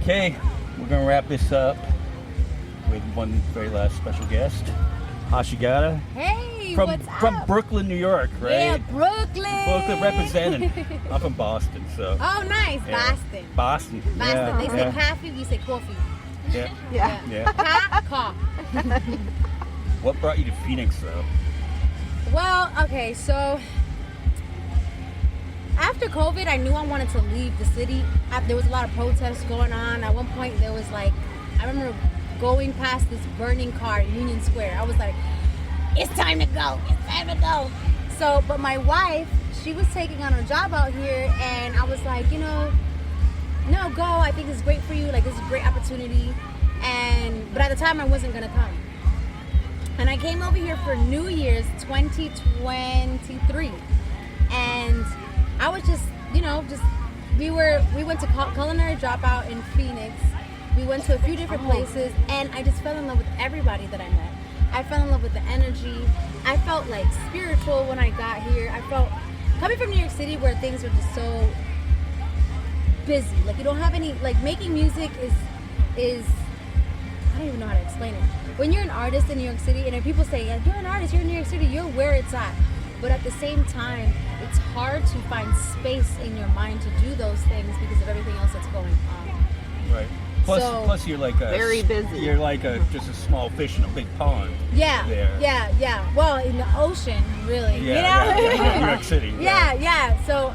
Okay, we're gonna wrap this up with one very last special guest, Hashigata. Hey, from what's up? from Brooklyn, New York, right? Yeah, Brooklyn. Brooklyn representing. I'm from Boston, so. Oh, nice, Yeah. Boston. Boston. Boston. Yeah, They say yeah, coffee, we say coffee. yeah. Yeah. Yeah. Cough. What brought you to Phoenix, though? Well, okay, so after COVID, I knew I wanted to leave the city. There was a lot of protests going on. At one point, there was like, I remember going past this burning car in Union Square. I was like, it's time to go. It's time to go. So, but my wife, she was taking on a job out here, and I was like, no, go. I think it's great for you. Like, this is a great opportunity. But at the time, I wasn't gonna come. And I came over here for New Year's 2023, and I was just, we went to culinary dropout in Phoenix. We went to a few different places, and I just fell in love with everybody that I met. I fell in love with the energy. I felt like spiritual when I got here. I felt, coming from New York City where things are just so busy. Like, you don't have any, like, making music is I don't even know how to explain it. When you're an artist in New York City, and if people say, you're an artist, you're in New York City, you're where it's at. But at the same time, it's hard to find space in your mind to do those things because of everything else that's going on. Right. Plus, you're like very busy. You're like just a small fish in a big pond. Yeah. There. Yeah. Well, in the ocean, really. Yeah. New York City. Yeah. So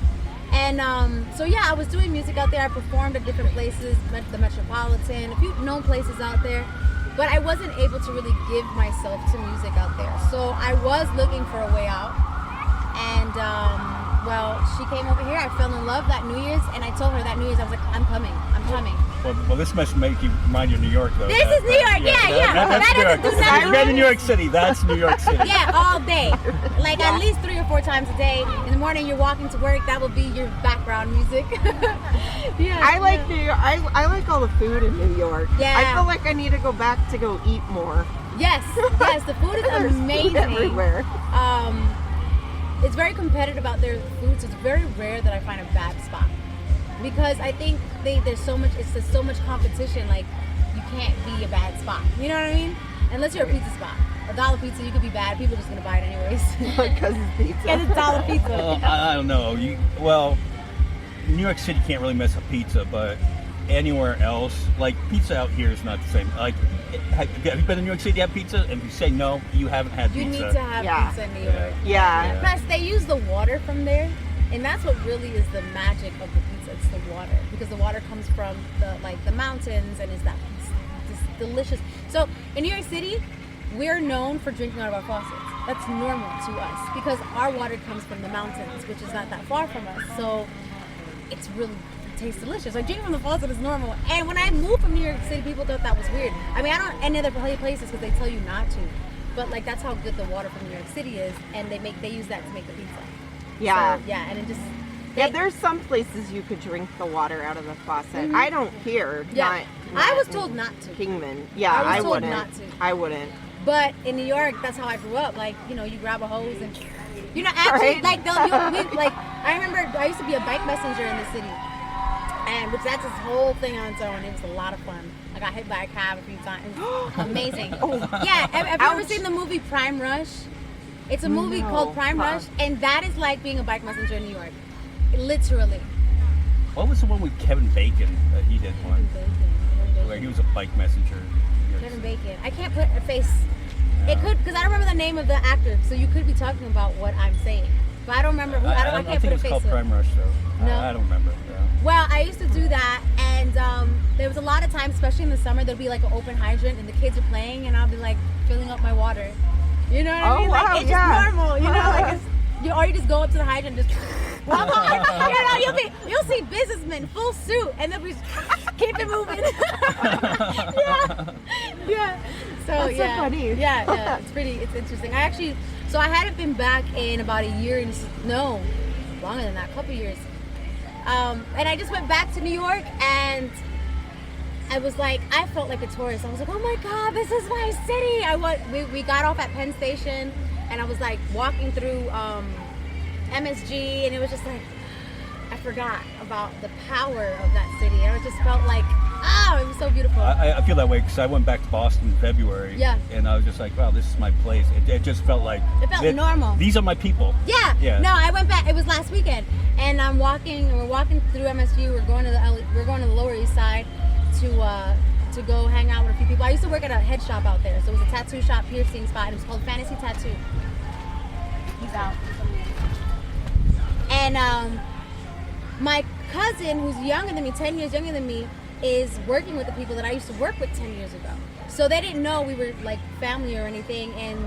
I was doing music out there. I performed at different places, the Metropolitan, a few known places out there. But I wasn't able to really give myself to music out there. So I was looking for a way out. And, she came over here. I fell in love that New Year's. And I told her that New Year's, I was like, I'm coming. Well, this must make you remind you of New York, though. This is New York. Yeah. That's New York. That doesn't do nothing. You've been in New York City. That's New York City. Yeah, all day. Like at least 3 or 4 times a day. In the morning, you're walking to work. That will be your background music. Yeah. I like New York. I like all the food in New York. Yeah. I feel like I need to go back to go eat more. Yes. The food is There's amazing. food everywhere. It's very competitive out there. Food, so it's very rare that I find a bad spot because I think there's so much competition. Like, you can't be a bad spot. You know what I mean? Unless you're a pizza spot. A dollar pizza, you could be bad. People are just gonna buy it anyways. Because it's pizza. Because it's dollar pizza. I don't know. New York City can't really mess up pizza, but anywhere else, like pizza out here is not the same. Like, have you been to New York City to have pizza? And if you say no, you haven't had You pizza. need to have pizza in New York. Yeah. Plus, they use the water from there, and that's what really is the magic of the pizza. It's the water, because the water comes from the mountains, and it's this delicious. So in New York City, we're known for drinking out of our faucets. That's normal to us because our water comes from the mountains, which is not that far from us. So it tastes delicious. Like, drinking from the faucet is normal. And when I moved from New York City, people thought that was weird. I mean, I don't any other places because they tell you not to. But like, that's how good the water from New York City is, and they use that to make the pizza. Yeah. So, yeah, and it just. There's some places you could drink the water out of the faucet. Mm-hmm. I don't here. Yeah. I was told not to. Kingman. Yeah, I was told wouldn't. not to. I wouldn't. But in New York, that's how I grew up. Like, you grab a hose and, actually, right? I remember I used to be a bike messenger in the city. And that's this whole thing on its own. It was a lot of fun. I got hit by a cab a few times. It was amazing. Yeah, have you ever seen the movie Prime Rush? It's a movie called Prime Rush, and that is like being a bike messenger in New York. Literally. What was the one with Kevin Bacon that he did one? Where he was a bike messenger. Kevin Bacon. I can't put a face. Yeah. It could, because I don't remember the name of the actor, so you could be talking about what I'm saying. But I don't remember who. I can't put a face. It's called Prime Rush, though. No. I don't remember. Yeah. Well, I used to do that, and there was a lot of times, especially in the summer, there'd be like an open hydrant, and the kids are playing, and I'll be like filling up my water. You know what I mean? Wow, Like, it's just normal. Or you just go up to the hydrant and just. You'll see businessmen full suit, and they'll be keep it moving. Yeah. So That's so funny. Yeah. It's interesting. I hadn't been back in about a year, no, longer than that, a couple years. And I just went back to New York, and I was like, I felt like a tourist. I was like, oh my God, this is my city. We got off at Penn Station, and I was like walking through MSG, and it was just like, I forgot about the power of that city. I just felt like, it was so beautiful. I feel that way because I went back to Boston in February. Yeah. And I was just like, wow, this is my place. It just felt like It felt normal. These are my people. Yeah. Yeah. No, I went back. It was last weekend, and we're walking through MSU. We're going to the Lower East Side to go hang out with a few people. I used to work at a head shop out there, so it was a tattoo shop, piercing spot. It was called Fantasy Tattoo. He's out. And my cousin, who's younger than me, 10 years younger than me, is working with the people that I used to work with 10 years ago. So they didn't know we were like family or anything, and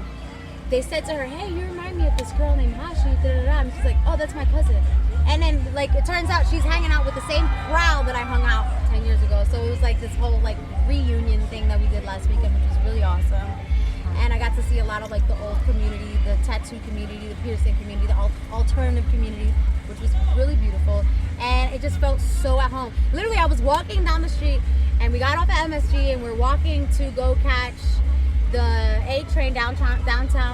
they said to her, hey, you remind me of this girl named Hashi, da-da-da. And she's like, oh, that's my cousin. And then, like, it turns out she's hanging out with the same crowd that I hung out 10 years ago. So it was like this whole, like, reunion thing that we did last weekend, which was really awesome. And I got to see a lot of, like, the old community, the tattoo community, the piercing community, the alternative community, which was really beautiful. And it just felt so at home. Literally, I was walking down the street, and we got off at MSG, and we're walking to go catch the A train downtown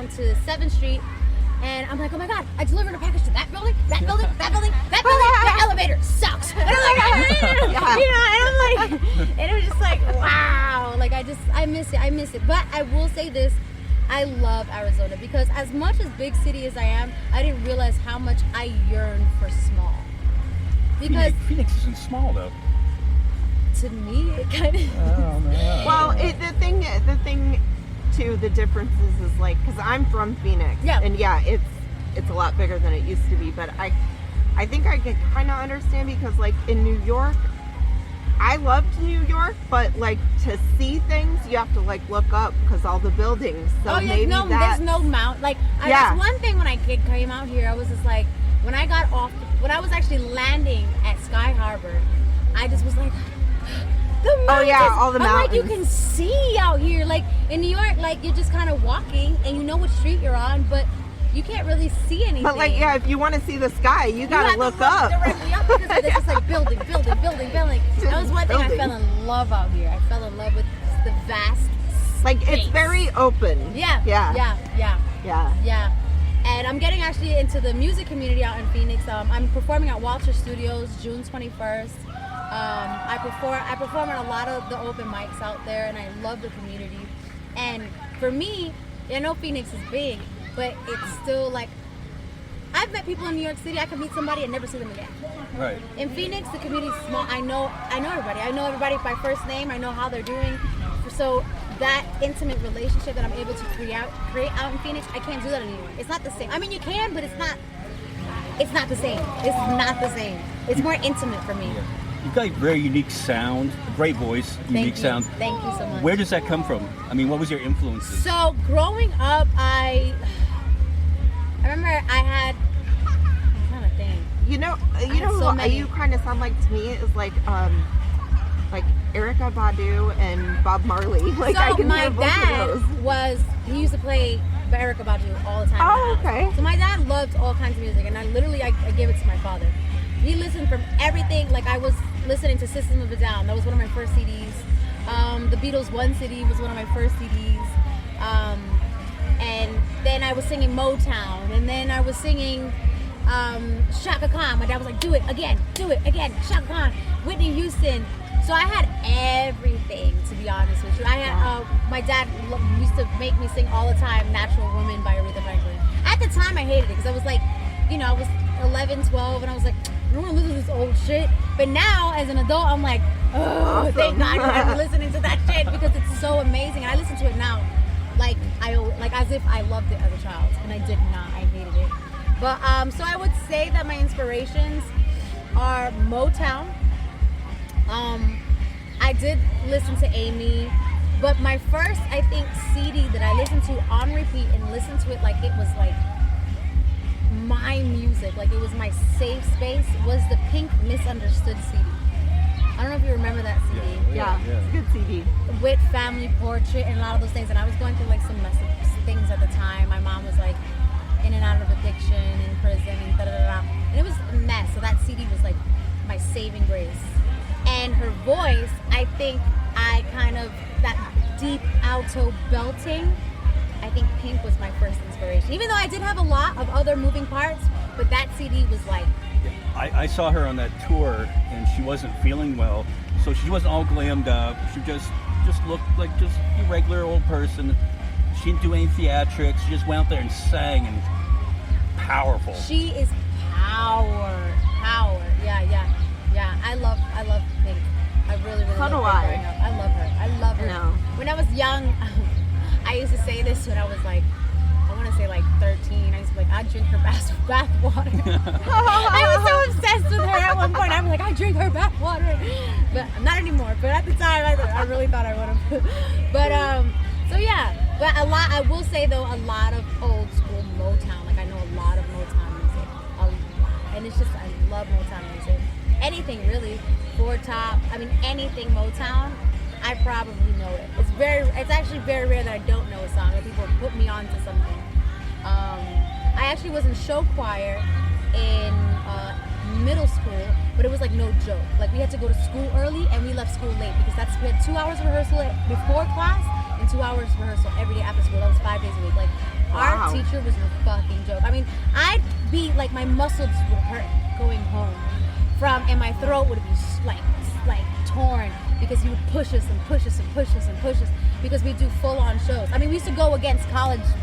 to 7th Street. And I'm like, oh my God, I delivered a package to that building, that building, that building, that building. The elevator sucks. And I'm like, Yeah. you know, and I'm like, and it was just like, wow. Like, I miss it. But I will say this, I love Arizona because as much as big city as I am, I didn't realize how much I yearn for small. Because Phoenix isn't small though. to me, it kind of. Oh man. Well, the thing too, the differences is like, because I'm from Phoenix, Yeah. and yeah, it's a lot bigger than it used to be, but I think I can kind of understand because like in New York, I loved New York, but like to see things, you have to like look up because all the buildings. So maybe there's no mount. Like, that's one thing when I came out here, I was just like, when I got off, when I was actually landing at Sky Harbor, I just was like, the mountains. Oh yeah, all the mountains. I'm like, you can see out here. Like in New York, like you're just kind of walking and you know what street you're on, but you can't really see anything. But like, yeah, if you want to see the sky, you gotta have to look up. directly up because it's just like building. That was one thing I Building. fell in love out here. I fell in love with the vast Like it's space. very open. Yeah. And I'm getting actually into the music community out in Phoenix. I'm performing at Walter Studios June 21st. I perform at a lot of the open mics out there, and I love the community. And for me, I know Phoenix is big, but it's still like, I've met people in New York City, I can meet somebody and never see them again. Right. In Phoenix, the community is small. I know everybody. I know everybody by first name. I know how they're doing. So that intimate relationship that I'm able to create out in Phoenix, I can't do that in New York. It's not the same. I mean, you can, but it's not the same. It's not the same. It's more intimate for me. Yeah. You've got a very unique sound, a great voice, unique sound. Thank you so much. Where does that come from? I mean, what was your influences? So growing up, I remember I had, I'm trying to think. You know so who many. you kind of sound like to me is like Erykah Badu and Bob Marley. Like I So can my hear both dad of those. he used to play Erykah Badu all the time. Oh, in the house. okay. So my dad loved all kinds of music, and I gave it to my father. He listened from everything. Like I was listening to System of a Down. That was one of my first CDs. The Beatles' One City was one of my first CDs. And then I was singing Motown, and then I was singing Shaka Khan. My dad was like, do it again, Shaka Khan, Whitney Houston. So I had everything, to be honest with you. I had my dad used to make me sing all the time Natural Woman by Aretha Franklin. At the time I hated it because I was like, I was 11, 12, and I was like, I don't want to listen to this old shit. But now as an adult, I'm like, oh, thank God I'm listening to that shit because it's so amazing. And I listen to it now like as if I loved it as a child, and I did not. I hated it. But so I would say that my inspirations are Motown. I did listen to Amy, but my first, I think, CD that I listened to on repeat and listened to it like it was like my music, like it was my safe space, was the Pink Misunderstood CD. I don't know if you remember that CD. Yeah, it's a good CD. With Family Portrait and a lot of those things, and I was going through like some messy things at the time. My mom was like in and out of addiction, in prison, and da-da-da-da. And it was a mess, so that CD was like my saving grace. And her voice, I think that deep alto belting, I think Pink was my first inspiration. Even though I did have a lot of other moving parts, but that CD was like I saw her on that tour, and she wasn't feeling well, so she wasn't all glammed up. She just looked like just a regular old person. She didn't do any theatrics. She just went out there and sang, and powerful. She is power. Yeah. I love Pink. I really So love do Pink I. growing up. I love her. No. When I was young, I used to say this when I was like, I want to say like 13. I used to be like, I drink her bath water. I was so obsessed with her at one point. I'm like, I drink her bath water, but not anymore. But at the time, I really thought I would have. But so yeah. But a lot. I will say though, a lot of old school Motown. Like I know a lot of Motown music, a lot, and it's just I love Motown music. Anything really, Four Top. I mean anything Motown. I probably know it. It's actually very rare that I don't know a song, that people put me on to something. I actually was in show choir in middle school, but it was like no joke. Like we had to go to school early and we left school late because we had 2 hours rehearsal before class and 2 hours rehearsal every day after school. That was 5 days a week. Like our teacher was a fucking joke. I mean, I'd be like my muscles would hurt going home and my throat would be like torn because he would push us because we do full on shows. I mean, we used to go against colleges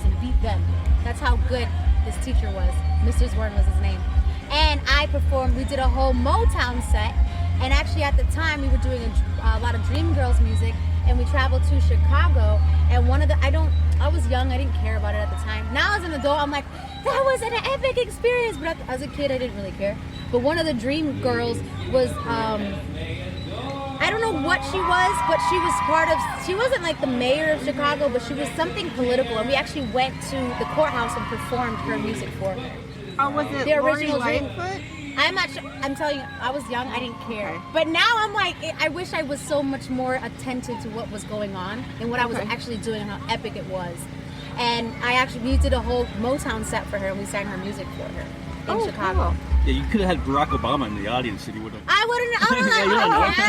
and beat them. That's how good this teacher was. Mr. Zwern was his name. And I performed, we did a whole Motown set. And actually at the time we were doing a lot of Dreamgirls music, and we traveled to Chicago. And I was young, I didn't care about it at the time. Now as an adult, I'm like, that was an epic experience. But as a kid, I didn't really care. But one of the Dreamgirls was, I don't know what she was, but she wasn't like the mayor of Chicago, but she was something political. And we actually went to the courthouse and performed her music for her. Oh, was it The Lori original Lightfoot? I'm not sure. I'm telling you, I was young. I didn't care. Okay. But now I'm like, I wish I was so much more attentive to what was going on and what I was actually doing and how epic it was. And we did a whole Motown set for her, and we sang her music for her in Chicago. Cool. Yeah, you could have had Barack Obama in the audience if you would have. I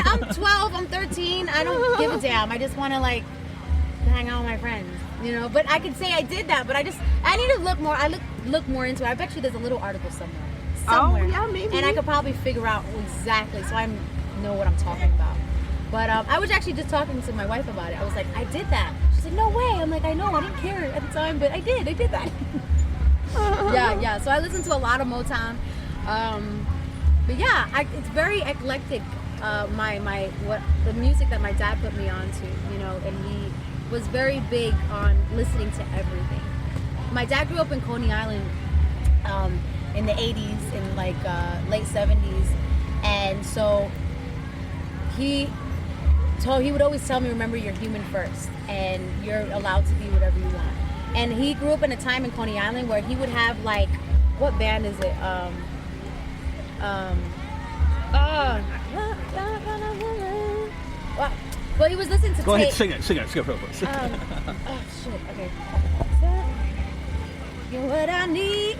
I'm 12, I'm 13. I don't give a damn. I just want to like hang out with my friends, you know. But I could say I did that, but I need to look more. Look more into it. I bet you there's a little article somewhere. Oh, yeah, maybe. And I could probably figure out exactly, so I know what I'm talking about. But I was actually just talking to my wife about it. I was like, I did that. She's like, no way. I'm like, I know. I didn't care at the time, but I did that. Yeah. So I listen to a lot of Motown. But yeah, it's very eclectic. The music that my dad put me on to, you know, and he was very big on listening to everything. My dad grew up in Coney Island in the 80s, in like late 70s, and so he would always tell me, remember, you're human first, and you're allowed to be whatever you want. And he grew up in a time in Coney Island where he would have like, what band is it? Well, he was listening to Go ahead, sing it real quick. oh shit, okay. You're what I need.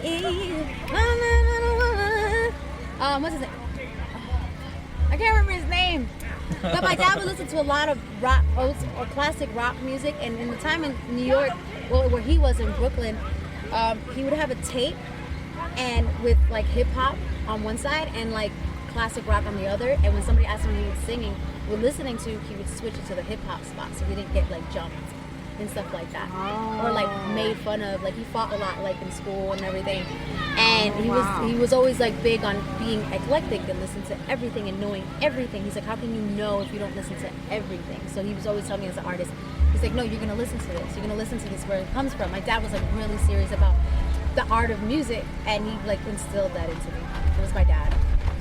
What's his name? I can't remember his name. But my dad would listen to a lot of rock, old or classic rock music, and in the time in New York, well, where he was in Brooklyn, he would have a tape and with like hip hop on one side and like classic rock on the other. And when somebody asked him what he was singing, we're listening to, he would switch it to the hip hop spot so he didn't get like jumped and stuff like that, or like made fun of. Like he fought a lot, like in school and everything. And he was always like big on being eclectic and listen to everything and knowing everything. He's like, how can you know if you don't listen to everything? So he was always telling me as an artist, he's like, no, you're gonna listen to this. You're gonna listen to this where it comes from. My dad was like really serious about the art of music, and he like instilled that into me. It was my dad.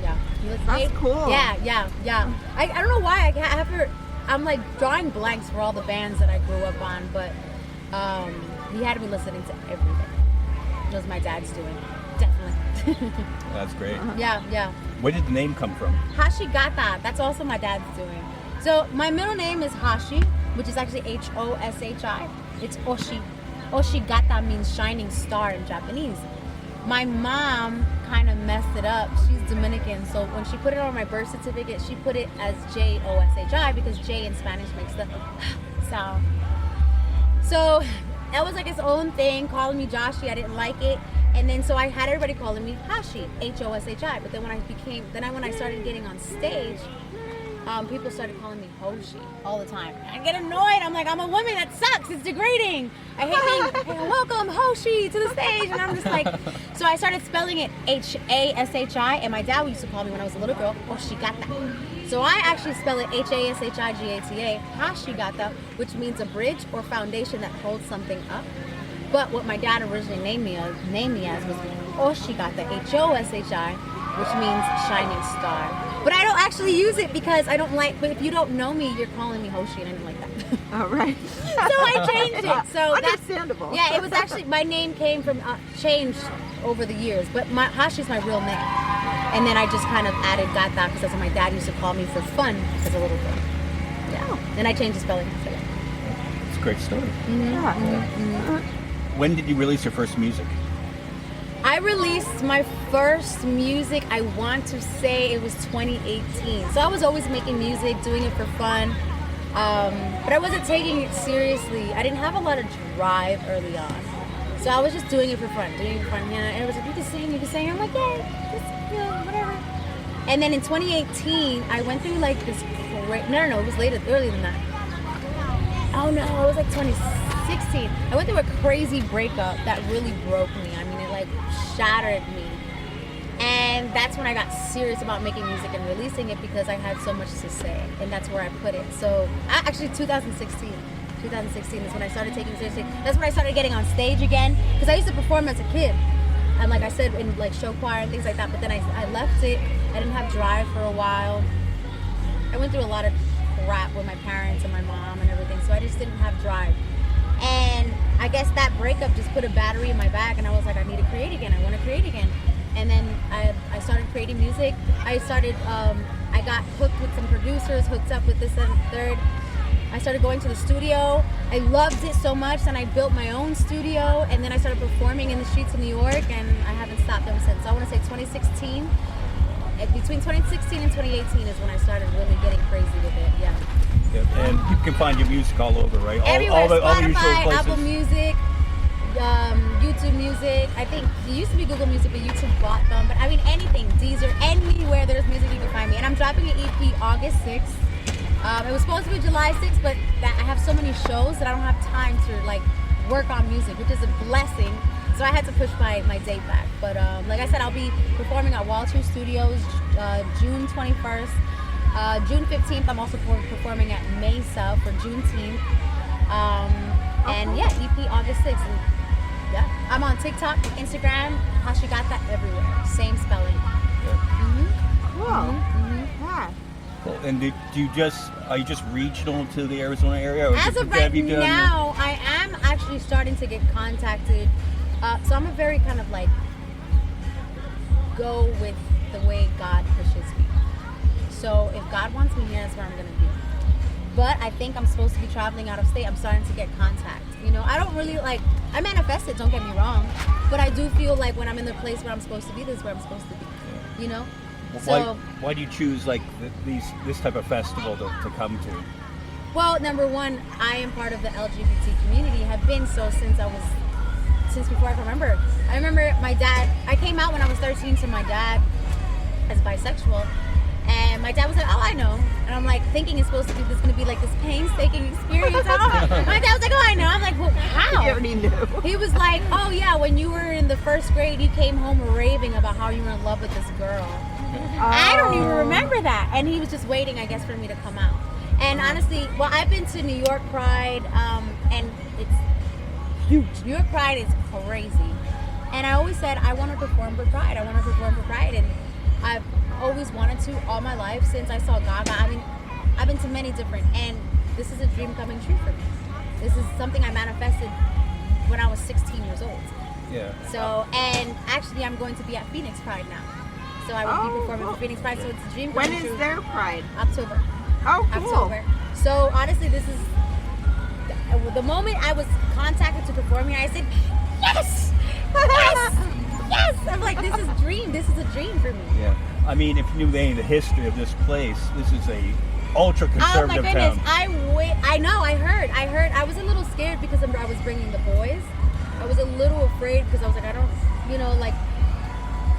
Yeah, That's cool. Yeah. I don't know why I'm like drawing blanks for all the bands that I grew up on, but he had me listening to everything. It was my dad's doing, definitely. That's great. Yeah. Where did the name come from? Hashigata, that's also my dad's doing. So my middle name is Hashi, which is actually Hoshi. It's Oshi. Oshigata means shining star in Japanese. My mom kind of messed it up. She's Dominican, so when she put it on my birth certificate, she put it as Joshi because J in Spanish makes the sound. So that was like its own thing, calling me Joshi. I didn't like it. And then so I had everybody calling me Hashi, Hoshi. But then when I started getting on stage, people started calling me Hoshi all the time. I get annoyed. I'm like, I'm a woman. That sucks. It's degrading. I hate being welcome Hoshi to the stage. And I'm just like, so I started spelling it Hashi. And my dad used to call me when I was a little girl, Hashigata. So I actually spell it Hashigata, Hashigata, which means a bridge or foundation that holds something up. But what my dad originally named me as was Oshigata, Hoshi, which means shining star. But I don't actually use it because I don't like, but if you don't know me, you're calling me Hoshi and I don't like that. Oh, right. So I changed it. So understandable. Yeah, it was actually, my name came from, changed over the years, but Hashi's my real name. And then I just kind of added Gata because that's what my dad used to call me for fun as a little girl. Yeah. Oh. Then I changed the spelling. So yeah. It's a great story. Mm-hmm. Yeah. Mm-hmm. When did you release your first music? I released my first music, I want to say it was 2018. So I was always making music, doing it for fun, but I wasn't taking it seriously. I didn't have a lot of drive early on. So I was just doing it for fun, And it was like, you can sing. I'm like, yeah, just, whatever. And then in 2018, I went through like this great, no, it was earlier than that. Oh no, it was like 2016. I went through a crazy breakup that really broke me. I mean, it like shattered me. And that's when I got serious about making music and releasing it because I had so much to say. And that's where I put it. So actually 2016 is when I started taking it seriously. That's when I started getting on stage again. Because I used to perform as a kid. And like I said, in like show choir and things like that. But then I left it. I didn't have drive for a while. I went through a lot of crap with my parents and my mom and everything. So I just didn't have drive. And I guess that breakup just put a battery in my back, and I was like, I need to create again. I want to create again. And then I started creating music. I got hooked with some producers, hooked up with this and third. I started going to the studio. I loved it so much, and I built my own studio. And then I started performing in the streets of New York, and I haven't stopped ever since. So I want to say 2016. Between 2016 and 2018 is when I started really getting crazy with it. Yeah. And you can find your music all over, right? Everywhere, all the usual Spotify, places. Apple Music, YouTube Music. I think it used to be Google Music, but YouTube bought them. But I mean, anything, Deezer, anywhere there's music, you can find me. And I'm dropping an EP August 6th. It was supposed to be July 6th, but I have so many shows that I don't have time to like work on music, which is a blessing. So I had to push my date back. But like I said, I'll be performing at Wall Street Studios June 21st. June 15th, I'm also performing at Mesa for Juneteenth. And yeah, EP August 6th. And yeah, I'm on TikTok, Instagram, Hashigata everywhere. Same spelling. Yeah. Mm-hmm. Cool. Mm-hmm. Yeah. Cool. And are you just regional to the Arizona area? Or As of right now, I am actually starting to get contacted. So I'm a very kind of like go with the way God pushes me. So if God wants me here, that's where I'm going to be. But I think I'm supposed to be traveling out of state. I'm starting to get contact. You know, I don't really like, I manifest it, don't get me wrong. But I do feel like when I'm in the place where I'm supposed to be, this is where I'm supposed to be. Yeah. You know? Why do you choose like this type of festival to come to? Well, number one, I am part of the LGBT community. Have been so since before I can remember. I remember my dad, I came out when I was 13 to my dad as bisexual. And my dad was like, oh, I know. And I'm like, thinking it's supposed to be, this going to be like this painstaking experience. My dad was like, oh, I know. I'm like, well, how? He already knew. He was like, oh, yeah, when you were in the first grade, you came home raving about how you were in love with this girl. I don't even remember that. And he was just waiting, I guess, for me to come out. And honestly, well, I've been to New York Pride, and it's huge. New York Pride is crazy. And I always said, I want to perform for Pride. And I've always wanted to all my life since I saw Gaga. I mean, I've been to many different, and this is a dream coming true for me. This is something I manifested when I was 16 years old. Yeah. So, and actually I'm going to be at Phoenix Pride now. So I will be performing for Phoenix Pride, so it's a dream coming true. When is their Pride? October. Oh, cool. October. So honestly, this is the moment I was contacted to perform here, I said, yes! Yes! Yes! I'm like, this is a dream. This is a dream for me. Yeah. I mean, if you knew any of the history of this place, this is a ultra conservative town. Oh my goodness! town. I know. I heard. I was a little scared because I was bringing the boys. I was a little afraid because I was like, I don't, you know, like,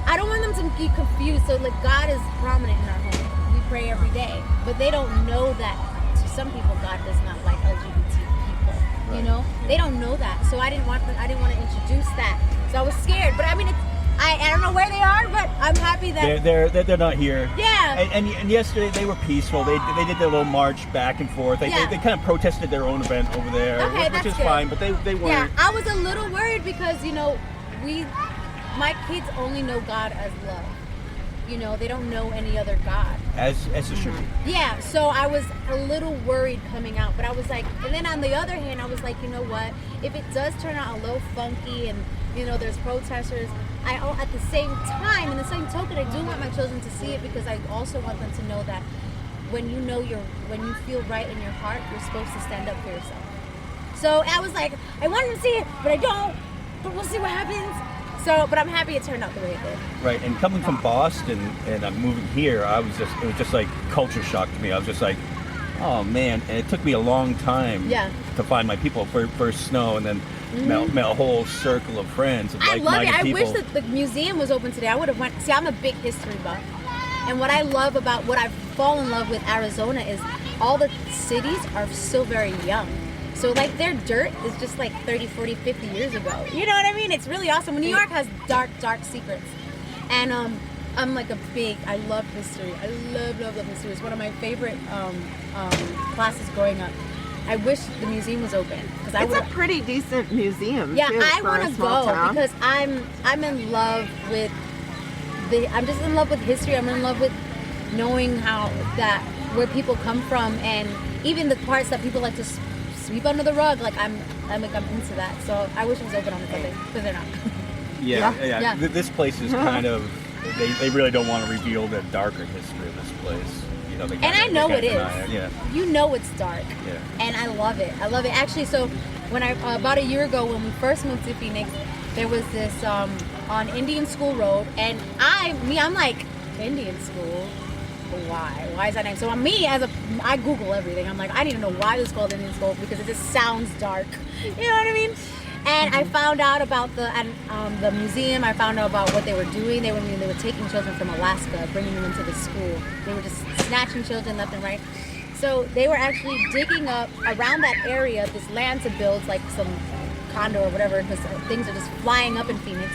I don't want them to be confused. So like, God is prominent in our home. We pray every day, but they don't know that to some people, God does not like LGBT people. Right. You know, they don't know that. So I didn't want to introduce that. So I was scared. But I mean, I don't know where they are, but I'm happy that they're not here. Yeah. And yesterday they were peaceful. They did their little march back and forth. They kind of protested their own event over there, Okay, which is good. fine. But they weren't. Yeah, I was a little worried because, you know, my kids only know God as love. You know, they don't know any other God. As it should be. Yeah, so I was a little worried coming out, but I was like, and then on the other hand, I was like, you know what? If it does turn out a little funky and, you know, there's protesters, at the same time, in the same token, I do want my children to see it because I also want them to know that when you feel right in your heart, you're supposed to stand up for yourself. So I was like, I want them to see it, but I don't. But we'll see what happens. So, but I'm happy it turned out the way it did. Right, and coming from Boston and I'm moving here, it was just like culture shock to me. I was just like, oh man, and it took me a long time to find my people. First snow, and then met a whole circle of friends of like-minded people. I wish that the museum was open today. I would have went. See, I'm a big history buff, and what I love about what I've fallen in love with Arizona is all the cities are still very young. So, like, their dirt is just like 30, 40, 50 years ago. You know what I mean? It's really awesome. New York has dark, dark secrets. And I'm like I love history. I love history. It's one of my favorite classes growing up. I wish the museum was open. It's a pretty decent museum. Yeah, too, I want to go town. because I'm in love with I'm just in love with history. I'm in love with knowing where people come from, and even the parts that people like to sweep under the rug. Like I'm into that. So I wish it was open on Sunday, but they're not. Yeah. This place is kind of they really don't want to reveal the darker history of this place. You know, and I know it is. Yeah. You know it's dark. Yeah. And I love it. I love it. Actually, so when about a year ago when we first moved to Phoenix, there was this on Indian School Road, and I'm like, Indian School. Why? Why is that name? So I Google everything. I'm like, I need to know why it's called Indian School because it just sounds dark. You know what I mean? And I found out about the museum. I found out about what they were doing. They were taking children from Alaska, bringing them into the school. They were just snatching children left and right. So they were actually digging up around that area this land to build like some condo or whatever, because things are just flying up in Phoenix.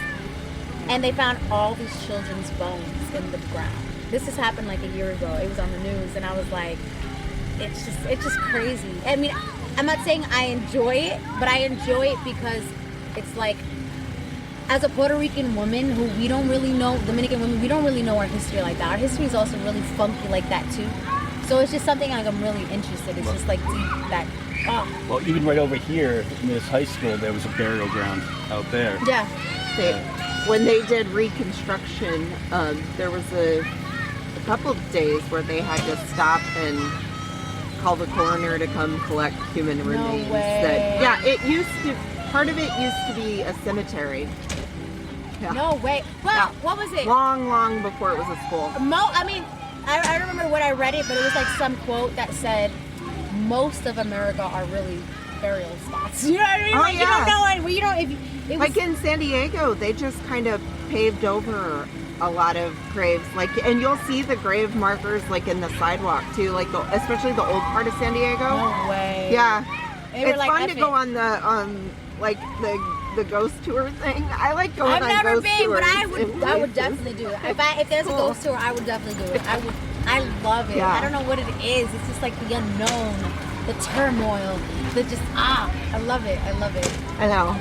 And they found all these children's bones in the ground. This has happened like a year ago. It was on the news, and I was like, it's just crazy. I mean, I'm not saying I enjoy it, but I enjoy it because it's like, as a Puerto Rican woman who we don't really know, Dominican women, we don't really know our history like that. Our history is also really funky like that too. So it's just something like I'm really interested. It's just like deep that. Well, even right over here in this high school, there was a burial ground out there. Yeah. When they did reconstruction, there was a couple of days where they had to stop and call the coroner to come collect human remains. No way. Part of it used to be a cemetery. Yeah. No way. Well, what was it? Long before it was a school. I don't remember what I read it, but it was like some quote that said most of America are really burial spots. You know what I mean? Oh, like, yeah. You don't know. Like in San Diego, they just kind of paved over a lot of graves, and you'll see the grave markers like in the sidewalk too, like especially the old part of San Diego. No way. Yeah, it's like, fun to go on the like the ghost tour thing. I like going on ghost tours. I've never been, but I would definitely do it. If there's a ghost tour, I would definitely do it. I love it. Yeah. I don't know what it is. It's just like the unknown, the turmoil, I love it. I love it. I know.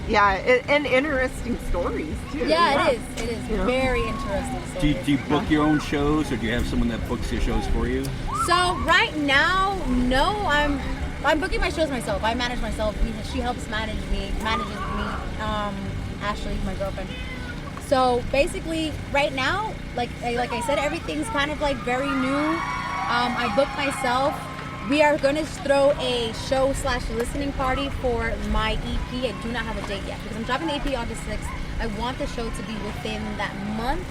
Yeah. And interesting stories too. Yeah, it is. It is very interesting stories. Do you book your own shows, or do you have someone that books your shows for you? So right now, no, I'm booking my shows myself. I manage myself. She helps manages me. Ashley, my girlfriend. So basically, right now, like I said, everything's kind of like very new. I booked myself. We are going to throw a show/listening party for my EP. I do not have a date yet because I'm dropping the EP August 6th. I want the show to be within that month.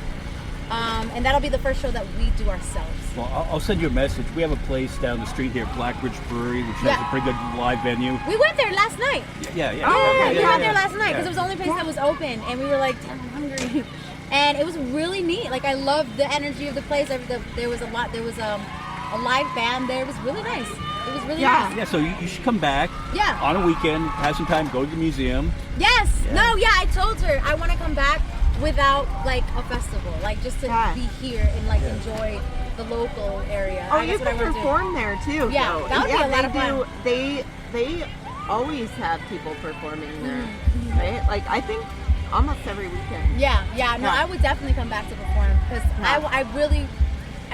And that'll be the first show that we do ourselves. Well, I'll send you a message. We have a place down the street here, Blackbridge Brewery, which has a pretty good live venue. We went there last night. Yeah. We went there last night because it was the only place that was open, and we were like, damn, I'm hungry. And it was really neat. Like, I loved the energy of the place. There was a live band there. It was really nice. It was really nice. Yeah, so you should come back on a weekend, have some time, go to the museum. Yes. Yeah. No, I told her I want to come back without, like, a festival. Like, just to be here and, like, enjoy the local area. Oh, you can perform there, too. Yeah, though. that would be a lot of fun. They always have people performing there, right? Like, I think almost every weekend. Yeah. No, I would definitely come back to perform because I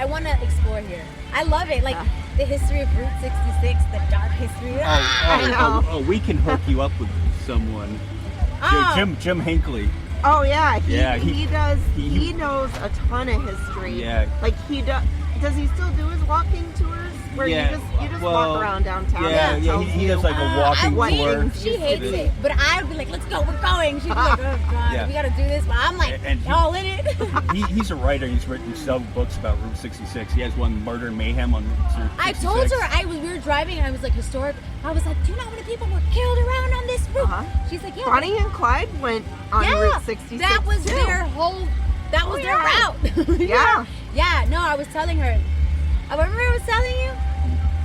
want to explore here. I love it. Like, the history of Route 66, the dark history. I know. Oh, we can hook you up with someone. Jim Hinckley. Oh yeah, he does. He knows a ton of history. Yeah, like he does. Does he still do his walking tours where you just walk around downtown? Yeah, he does like a walking tour. She hates it, but I would be like, "Let's go, we're going." She'd be like, "Oh God, we got to do this." But I'm like, all in it. He's a writer. He's written several books about Route 66. He has one, Murder and Mayhem on Route 66. I told her we were driving, and I was like, historic. I was like, "Do you know how many people were killed around on this route?" She's like, "Yeah." Bonnie and Clyde went on Route 66. That was their whole. That was their route. Yeah. No, I was telling her. I remember I was telling you.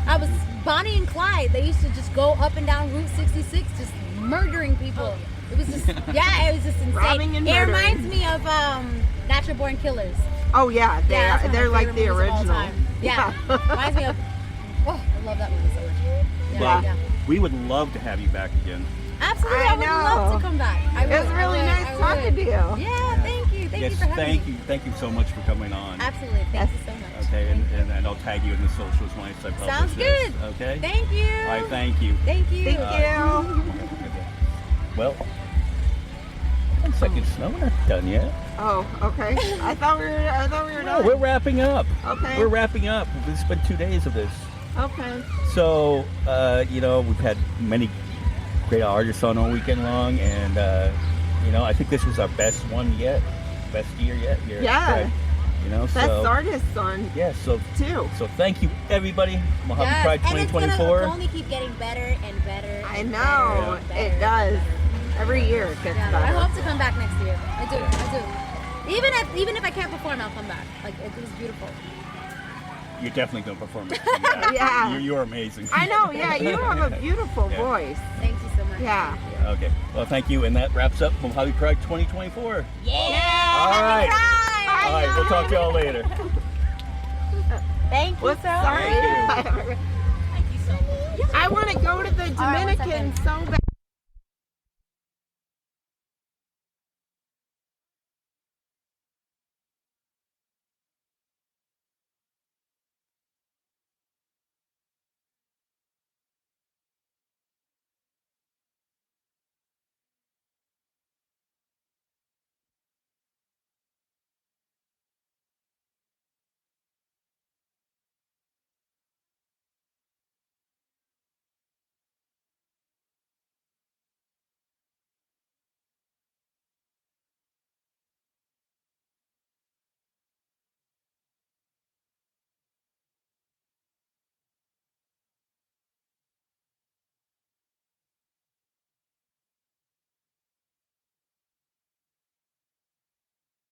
I was Bonnie and Clyde. They used to just go up and down Route 66, just murdering people. It was just, it was just insane. Robbing and murdering. It reminds me of Natural Born Killers. Oh yeah, they're like the original. Yeah, reminds me of. Oh, I love that movie so much. Yeah. We would love to have you back again. Absolutely, I would love to come back. It was really nice talking to you. Yeah, thank you. Thank you for having me. Thank you so much for coming on. Absolutely, thank you so much. Okay, and I'll tag you in the socials when I publish this. Sounds good. Okay. Thank you. All right, thank you. Thank you. Thank you. Well, 1 second, no, we're not done yet. Oh, okay. I thought we were No, done. we're wrapping up. Okay. We're wrapping up. It's been 2 days of this. Okay. So, we've had many great artists on all weekend long, and I think this was our best one yet, best year yet. Yeah. Right? Best artists on. Yeah. So thank you, everybody. Mohave Pride 2024. And it's gonna only keep getting better and better. I know it does. Every year it gets better. I hope to come back next year. I do. Even if I can't perform, I'll come back. Like, it was beautiful. You're definitely going to perform. Yeah. You're amazing. I know, you have a beautiful voice. Thank you so much. Yeah. Okay. Well, thank you. And that wraps up Mohave Pride 2024. Yeah. All right. Pride. All right. We'll talk to y'all later. Thank you so much. Sorry. Thank you so much. I want to go to the Dominican so bad.